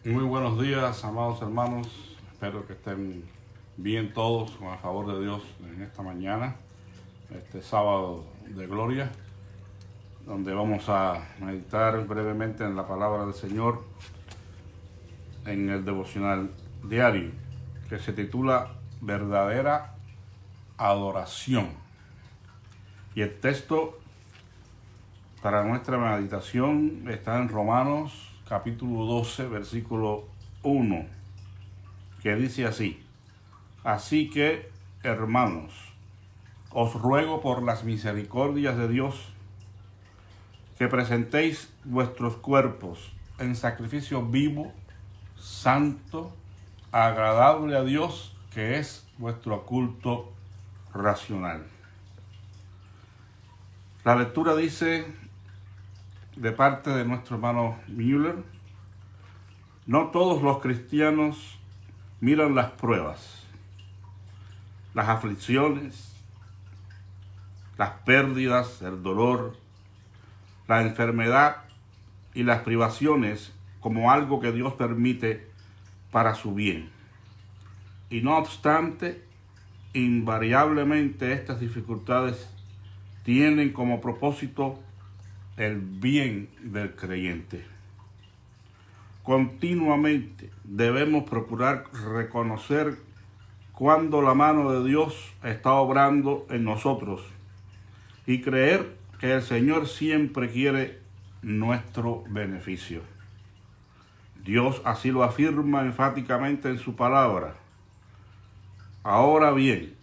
Muy buenos días, amados hermanos. Espero que estén bien todos, con el favor de Dios, en esta mañana, este sábado de gloria, donde vamos a meditar brevemente en la palabra del Señor en el devocional diario, que se titula Verdadera Adoración. Y el texto para nuestra meditación está en Romanos capítulo 12, versículo 1, que dice así: Así que, hermanos, os ruego por las misericordias de Dios que presentéis vuestros cuerpos en sacrificio vivo, santo, agradable a Dios, que es vuestro culto racional. La lectura dice, de parte de nuestro hermano Müller: no todos los cristianos miran las pruebas, las aflicciones, las pérdidas, el dolor, la enfermedad y las privaciones como algo que Dios permite para su bien. Y no obstante, invariablemente estas dificultades tienen como propósito el bien del creyente. Continuamente debemos procurar reconocer cuando la mano de Dios está obrando en nosotros y creer que el Señor siempre quiere nuestro beneficio. Dios así lo afirma enfáticamente en su palabra. Ahora bien,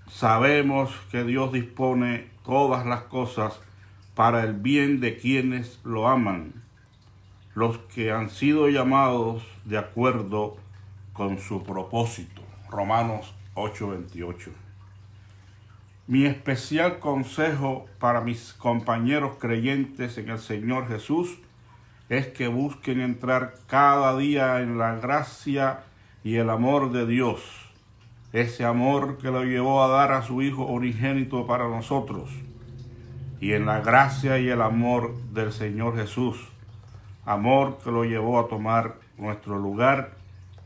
sabemos que Dios dispone todas las cosas para el bien de quienes lo aman, los que han sido llamados de acuerdo con su propósito. Romanos 8:28. Mi especial consejo para mis compañeros creyentes en el Señor Jesús es que busquen entrar cada día en la gracia y el amor de Dios, ese amor que lo llevó a dar a su Hijo unigénito para nosotros, y en la gracia y el amor del Señor Jesús, amor que lo llevó a tomar nuestro lugar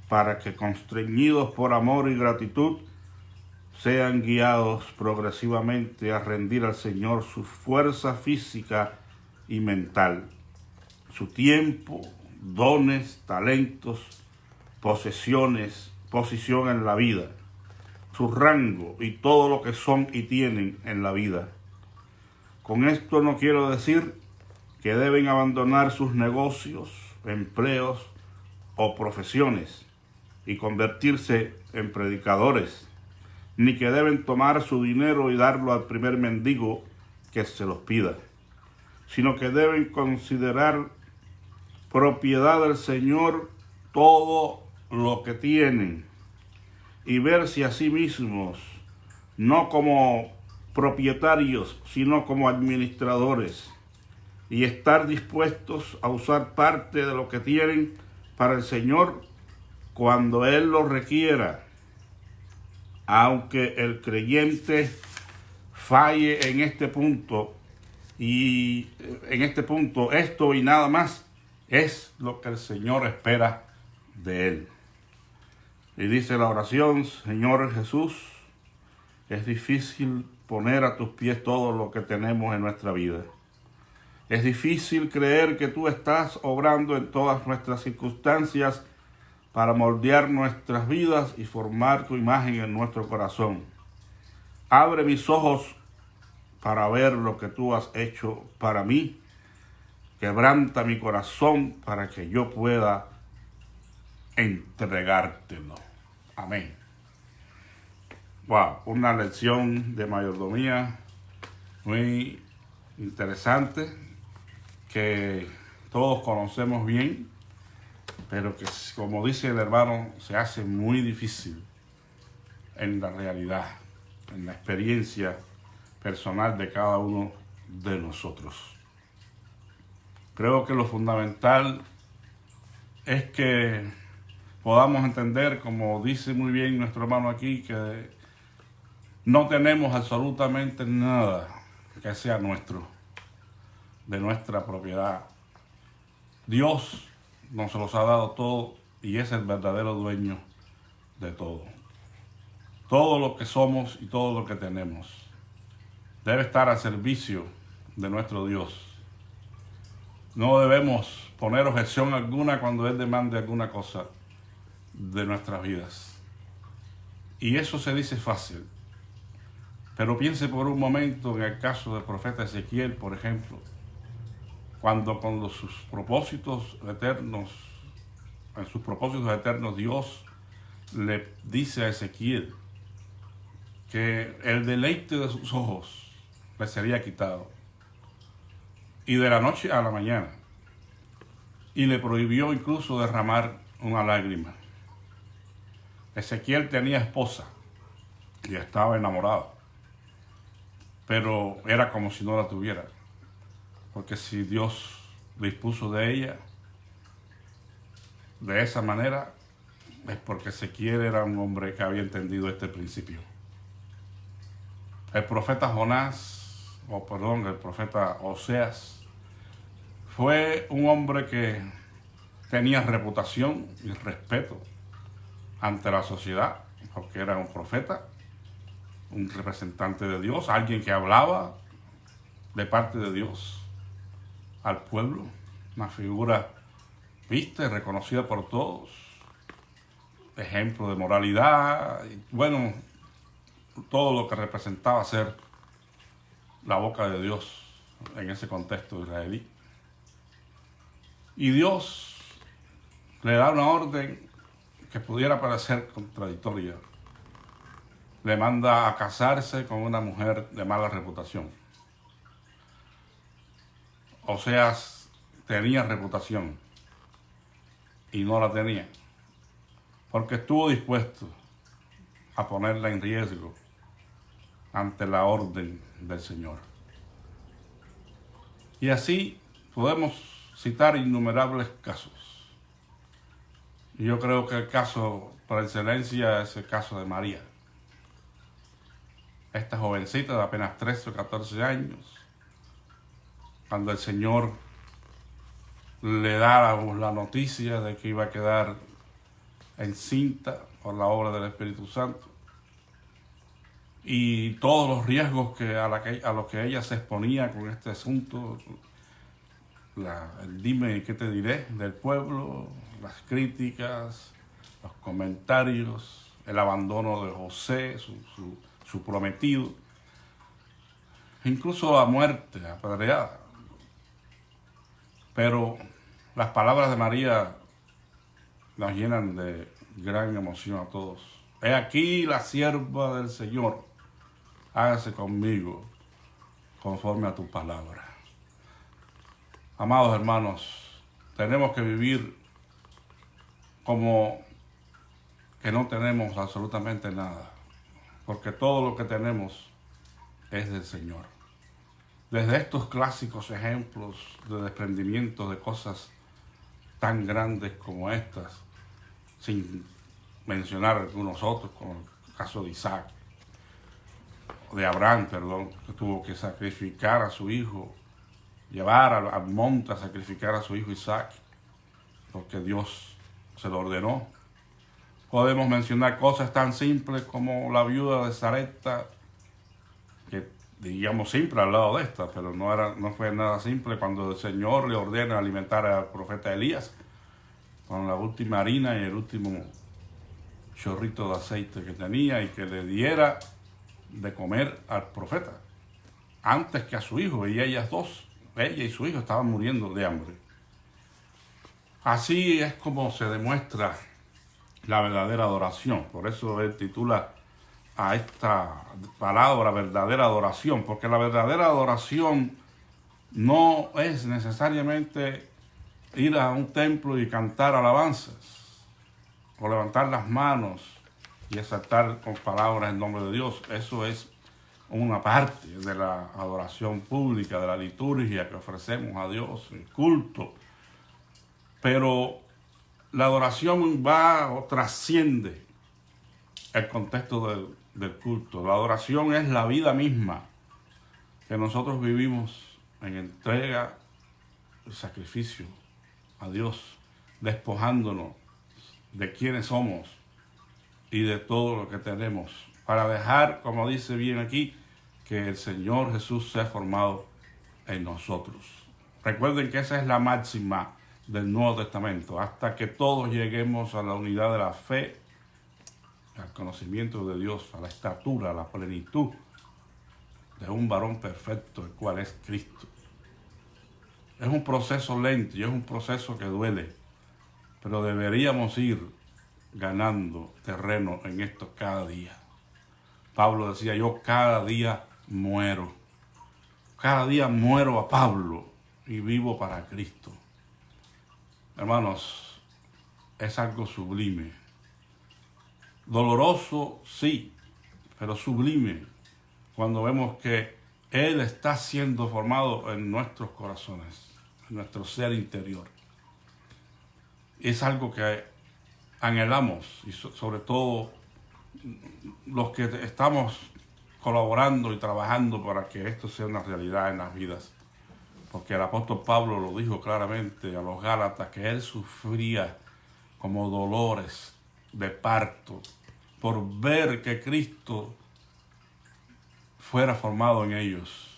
para que, constreñidos por amor y gratitud, sean guiados progresivamente a rendir al Señor su fuerza física y mental, su tiempo, dones, talentos, posesiones, posición en la vida, su rango y todo lo que son y tienen en la vida. Con esto no quiero decir que deben abandonar sus negocios, empleos o profesiones y convertirse en predicadores, ni que deben tomar su dinero y darlo al primer mendigo que se los pida, sino que deben considerar propiedad del Señor todo lo que tienen y verse a sí mismos no como propietarios, sino como administradores, y estar dispuestos a usar parte de lo que tienen para el Señor cuando Él lo requiera. Aunque el creyente falle en este punto, esto y nada más es lo que el Señor espera de él. Y dice la oración: Señor Jesús, es difícil poner a tus pies todo lo que tenemos en nuestra vida. Es difícil creer que tú estás obrando en todas nuestras circunstancias para moldear nuestras vidas y formar tu imagen en nuestro corazón. Abre mis ojos para ver lo que tú has hecho para mí. Quebranta mi corazón para que yo pueda entregártelo. Amén. Wow, una lección de mayordomía muy interesante que todos conocemos bien, pero que, como dice el hermano, se hace muy difícil en la realidad, en la experiencia personal de cada uno de nosotros. Creo que lo fundamental es que podamos entender, como dice muy bien nuestro hermano aquí, que no tenemos absolutamente nada que sea nuestro, de nuestra propiedad. Dios nos los ha dado todo y es el verdadero dueño de todo. Todo lo que somos y todo lo que tenemos debe estar al servicio de nuestro Dios. No debemos poner objeción alguna cuando Él demande alguna cosa de nuestras vidas. Y eso se dice fácil. Pero piense por un momento en el caso del profeta Ezequiel, por ejemplo, cuando sus propósitos eternos, en sus propósitos eternos, Dios le dice a Ezequiel que el deleite de sus ojos le sería quitado, y de la noche a la mañana, y le prohibió incluso derramar una lágrima. Ezequiel tenía esposa y estaba enamorado, pero era como si no la tuviera, porque si Dios dispuso de ella de esa manera, es porque Ezequiel era un hombre que había entendido este principio. El profeta el profeta Oseas, fue un hombre que tenía reputación y respeto ante la sociedad, porque era un profeta, un representante de Dios, alguien que hablaba de parte de Dios al pueblo, una figura vista y reconocida por todos, ejemplo de moralidad, y bueno, todo lo que representaba ser la boca de Dios en ese contexto israelí. Y Dios le da una orden que pudiera parecer contradictoria. Le manda a casarse con una mujer de mala reputación. Oseas tenía reputación y no la tenía, porque estuvo dispuesto a ponerla en riesgo ante la orden del Señor. Y así podemos citar innumerables casos. Y yo creo que el caso por excelencia es el caso de María. Esta jovencita de apenas 13 o 14 años, cuando el Señor le da la noticia de que iba a quedar encinta por la obra del Espíritu Santo, y todos los riesgos a los que ella se exponía con este asunto, el dime y qué te diré del pueblo, las críticas, los comentarios, el abandono de José, su prometido, incluso la muerte apedreada. Pero las palabras de María nos llenan de gran emoción a todos. He aquí la sierva del Señor, hágase conmigo conforme a tu palabra. Amados hermanos, tenemos que vivir como que no tenemos absolutamente nada, porque todo lo que tenemos es del Señor. Desde estos clásicos ejemplos de desprendimiento de cosas tan grandes como estas, sin mencionar algunos otros, como el caso de Isaac, de Abraham, que tuvo que sacrificar a su hijo, llevar al monte a sacrificar a su hijo Isaac, porque Dios se lo ordenó. Podemos mencionar cosas tan simples como la viuda de Sarepta, que digamos simple al lado de esta, pero no fue nada simple cuando el Señor le ordena alimentar al profeta Elías con la última harina y el último chorrito de aceite que tenía, y que le diera de comer al profeta antes que a su hijo, y ella y su hijo estaban muriendo de hambre. Así es como se demuestra la verdadera adoración. Por eso él titula a esta palabra verdadera adoración, porque la verdadera adoración no es necesariamente ir a un templo y cantar alabanzas o levantar las manos y exaltar con palabras en nombre de Dios. Eso es una parte de la adoración pública, de la liturgia que ofrecemos a Dios, el culto. Pero la adoración va o trasciende el contexto del culto. La adoración es la vida misma que nosotros vivimos en entrega y sacrificio a Dios, despojándonos de quiénes somos y de todo lo que tenemos, para dejar, como dice bien aquí, que el Señor Jesús sea formado en nosotros. Recuerden que esa es la máxima del Nuevo Testamento, hasta que todos lleguemos a la unidad de la fe, al conocimiento de Dios, a la estatura, a la plenitud de un varón perfecto, el cual es Cristo. Es un proceso lento y es un proceso que duele, pero deberíamos ir ganando terreno en esto cada día. Pablo decía, yo cada día muero. Cada día muero a Pablo y vivo para Cristo. Hermanos, es algo sublime. Doloroso, sí, pero sublime cuando vemos que Él está siendo formado en nuestros corazones, en nuestro ser interior. Es algo que anhelamos, y sobre todo los que estamos colaborando y trabajando para que esto sea una realidad en las vidas. Porque el apóstol Pablo lo dijo claramente a los Gálatas, que él sufría como dolores de parto por ver que Cristo fuera formado en ellos.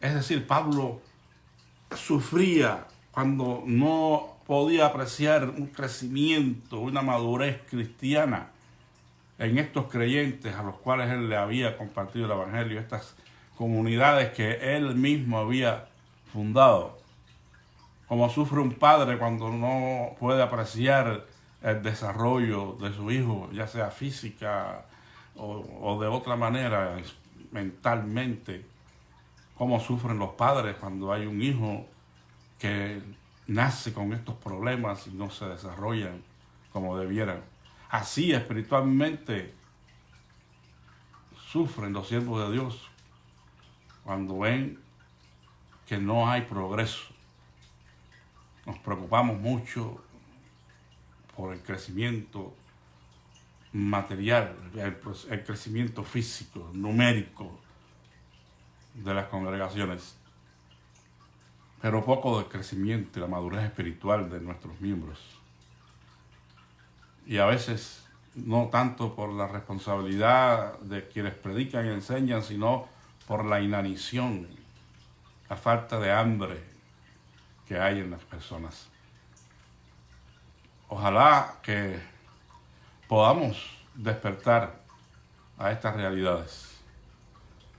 Es decir, Pablo sufría cuando no podía apreciar un crecimiento, una madurez cristiana en estos creyentes a los cuales él le había compartido el evangelio, estas comunidades que él mismo había fundado. Como sufre un padre cuando no puede apreciar el desarrollo de su hijo, ya sea física o de otra manera, mentalmente. Cómo sufren los padres cuando hay un hijo que nace con estos problemas y no se desarrollan como debieran. Así espiritualmente sufren los siervos de Dios cuando ven que no hay progreso. Nos preocupamos mucho por el crecimiento material, el crecimiento físico, numérico de las congregaciones, pero poco del crecimiento y la madurez espiritual de nuestros miembros. Y a veces no tanto por la responsabilidad de quienes predican y enseñan, sino por la inanición, la falta de hambre que hay en las personas. Ojalá que podamos despertar a estas realidades,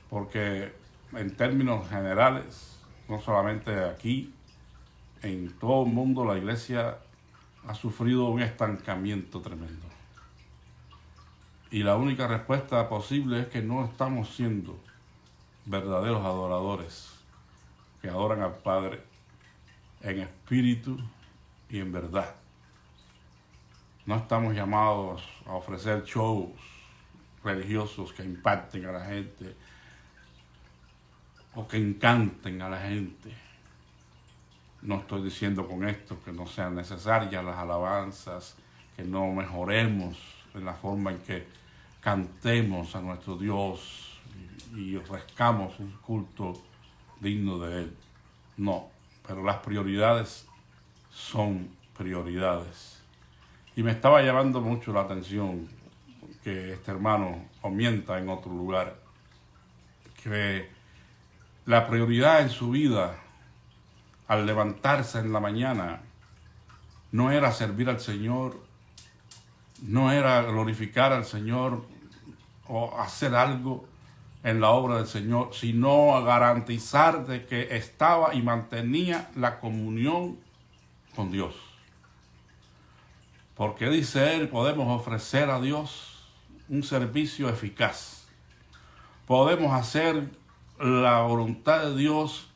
porque en términos generales, no solamente aquí, en todo el mundo la iglesia ha sufrido un estancamiento tremendo. Y la única respuesta posible es que no estamos siendo verdaderos adoradores que adoran al Padre en espíritu y en verdad. No estamos llamados a ofrecer shows religiosos que impacten a la gente o que encanten a la gente. No estoy diciendo con esto que no sean necesarias las alabanzas, que no mejoremos en la forma en que cantemos a nuestro Dios y ofrezcamos un culto digno de Él. No, pero las prioridades son prioridades. Y me estaba llamando mucho la atención que este hermano comenta en otro lugar que la prioridad en su vida al levantarse en la mañana no era servir al Señor, no era glorificar al Señor o hacer algo en la obra del Señor, sino garantizar de que estaba y mantenía la comunión con Dios. Porque dice él, podemos ofrecer a Dios un servicio eficaz. Podemos hacer la voluntad de Dios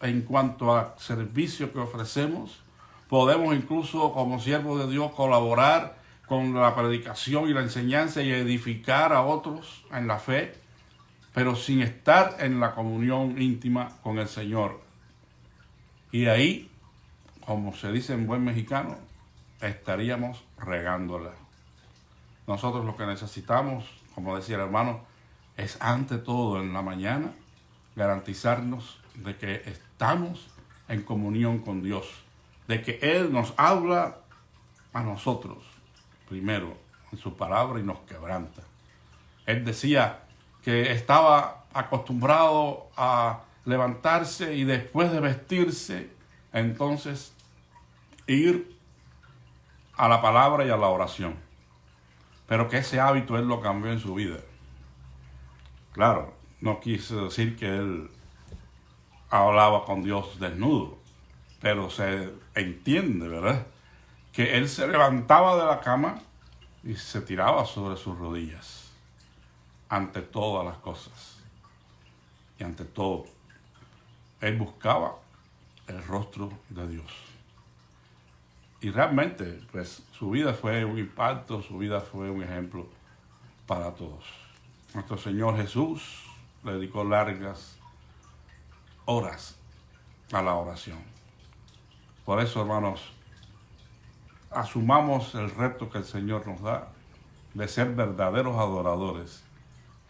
en cuanto al servicio que ofrecemos. Podemos incluso como siervos de Dios colaborar con la predicación y la enseñanza y edificar a otros en la fe, pero sin estar en la comunión íntima con el Señor. Y ahí, como se dice en buen mexicano, estaríamos regándola. Nosotros lo que necesitamos, como decía el hermano, es ante todo en la mañana garantizarnos de que estamos en comunión con Dios, de que Él nos habla a nosotros primero en su palabra y nos quebranta. Él decía que estaba acostumbrado a levantarse y después de vestirse, entonces ir a la palabra y a la oración. Pero que ese hábito él lo cambió en su vida. Claro, no quiso decir que él hablaba con Dios desnudo, pero se entiende, ¿verdad?, que él se levantaba de la cama y se tiraba sobre sus rodillas ante todas las cosas. Y ante todo, él buscaba el rostro de Dios. Y realmente, pues, su vida fue un impacto, su vida fue un ejemplo para todos. Nuestro Señor Jesús le dedicó largas horas a la oración. Por eso, hermanos, asumamos el reto que el Señor nos da de ser verdaderos adoradores.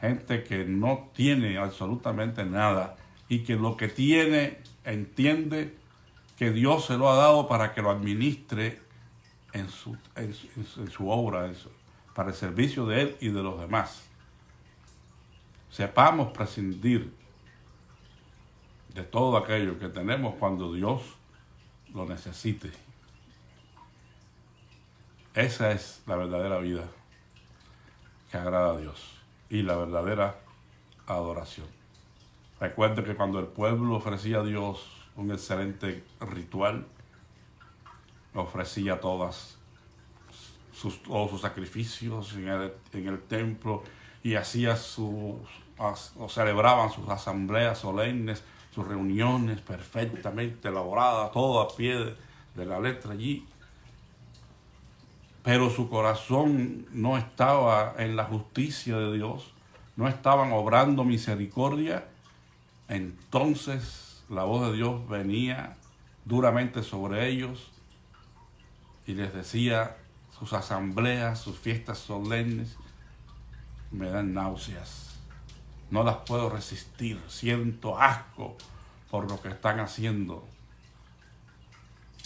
Gente que no tiene absolutamente nada y que lo que tiene entiende que Dios se lo ha dado para que lo administre en su obra, para el servicio de Él y de los demás. Sepamos prescindir de todo aquello que tenemos cuando Dios lo necesite. Esa es la verdadera vida que agrada a Dios y la verdadera adoración. Recuerde que cuando el pueblo ofrecía a Dios un excelente ritual, ofrecía todos sus sacrificios en el templo y hacía o celebraban sus asambleas solemnes, sus reuniones perfectamente elaboradas, todo a pie de la letra allí. Pero su corazón no estaba en la justicia de Dios, no estaban obrando misericordia. Entonces la voz de Dios venía duramente sobre ellos y les decía: sus asambleas, sus fiestas solemnes me dan náuseas, no las puedo resistir, siento asco por lo que están haciendo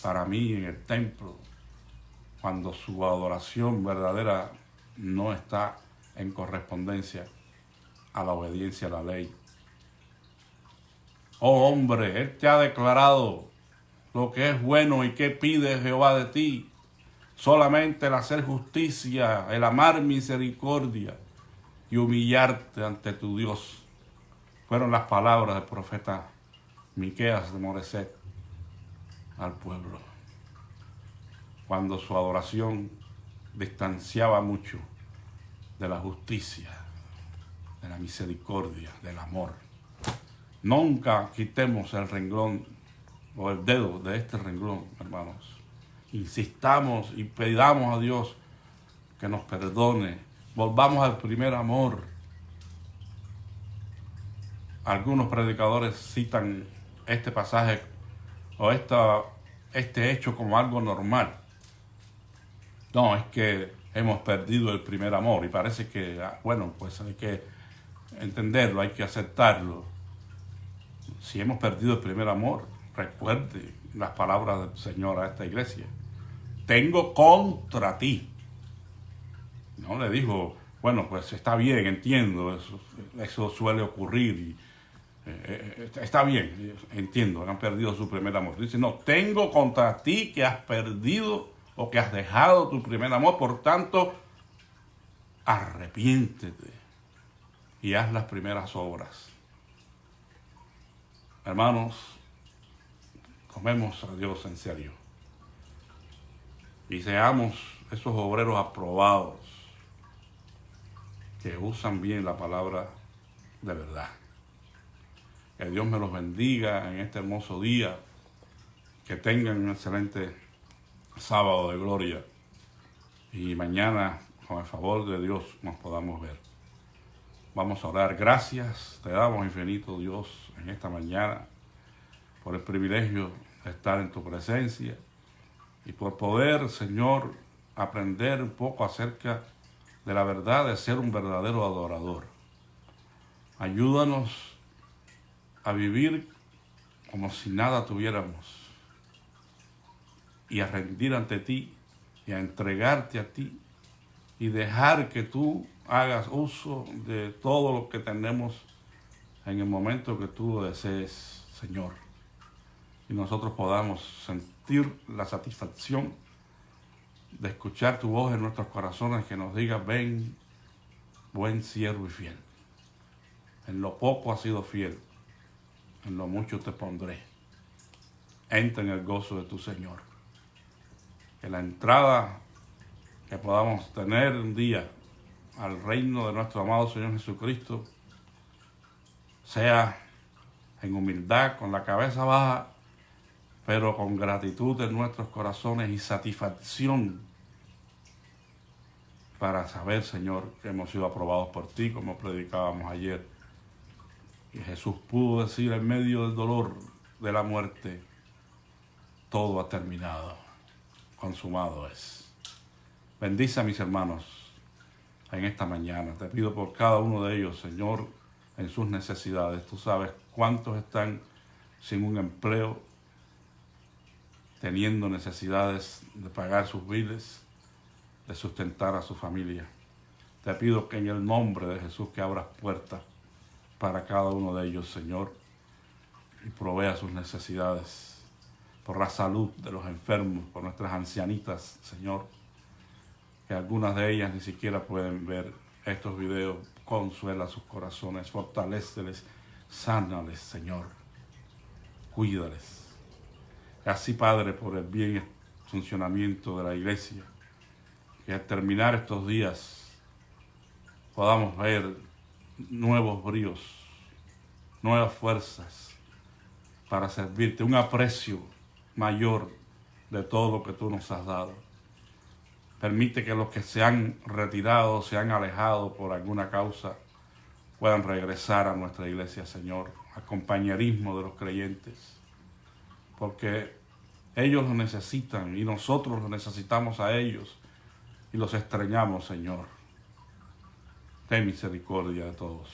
para mí en el templo, cuando su adoración verdadera no está en correspondencia a la obediencia a la ley. Oh hombre, Él te ha declarado lo que es bueno y qué pide Jehová de ti. Solamente el hacer justicia, el amar misericordia y humillarte ante tu Dios. Fueron las palabras del profeta Miqueas de Moreset al pueblo, cuando su adoración distanciaba mucho de la justicia, de la misericordia, del amor. Nunca quitemos el renglón o el dedo de este renglón, hermanos. Insistamos y pidamos a Dios que nos perdone. Volvamos al primer amor. Algunos predicadores citan este pasaje o este hecho como algo normal. No, es que hemos perdido el primer amor y parece que, bueno, pues hay que entenderlo, hay que aceptarlo. Si hemos perdido el primer amor, recuerde las palabras del Señor a esta iglesia: tengo contra ti. No le dijo, bueno, pues está bien, entiendo, eso suele ocurrir y está bien, entiendo, han perdido su primer amor. Dice, no, tengo contra ti que has perdido o que has dejado tu primer amor, por tanto, arrepiéntete y haz las primeras obras. Hermanos, tomemos a Dios en serio y seamos esos obreros aprobados que usan bien la palabra de verdad. Que Dios me los bendiga en este hermoso día, que tengan un excelente sábado de gloria y mañana, con el favor de Dios, nos podamos ver. Vamos a orar. Gracias te damos, infinito Dios, en esta mañana por el privilegio de estar en tu presencia y por poder, Señor, aprender un poco acerca de la verdad de ser un verdadero adorador. Ayúdanos a vivir como si nada tuviéramos y a rendir ante ti y a entregarte a ti y dejar que tú hagas uso de todo lo que tenemos en el momento que tú lo desees, Señor. Y nosotros podamos sentir la satisfacción de escuchar tu voz en nuestros corazones que nos diga: ven, buen siervo y fiel. En lo poco has sido fiel, en lo mucho te pondré. Entra en el gozo de tu Señor. Que la entrada que podamos tener un día al reino de nuestro amado Señor Jesucristo sea en humildad, con la cabeza baja, pero con gratitud en nuestros corazones y satisfacción para saber, Señor, que hemos sido aprobados por ti, como predicábamos ayer. Y Jesús pudo decir en medio del dolor de la muerte: todo ha terminado, consumado es. Bendice a mis hermanos en esta mañana. Te pido por cada uno de ellos, Señor, en sus necesidades. Tú sabes cuántos están sin un empleo, teniendo necesidades de pagar sus biles, de sustentar a su familia. Te pido que en el nombre de Jesús que abras puertas para cada uno de ellos, Señor, y provea sus necesidades, por la salud de los enfermos, por nuestras ancianitas, Señor, que algunas de ellas ni siquiera pueden ver estos videos. Consuela sus corazones, fortaléceles, sánales, Señor, cuídales. Así, Padre, por el bien y funcionamiento de la iglesia, que al terminar estos días podamos ver nuevos bríos, nuevas fuerzas para servirte, un aprecio mayor de todo lo que tú nos has dado. Permite que los que se han retirado, se han alejado por alguna causa, puedan regresar a nuestra iglesia, Señor, al compañerismo de los creyentes, porque ellos lo necesitan y nosotros los necesitamos a ellos y los extrañamos, Señor. Ten misericordia de todos.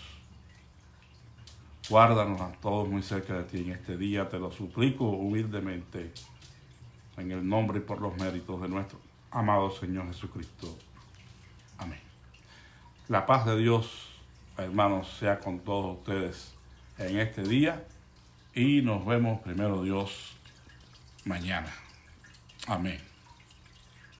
Guárdanos a todos muy cerca de ti en este día, te lo suplico humildemente, en el nombre y por los méritos de nuestro amado Señor Jesucristo. Amén. La paz de Dios, hermanos, sea con todos ustedes en este día y nos vemos, primero Dios, mañana. Amén.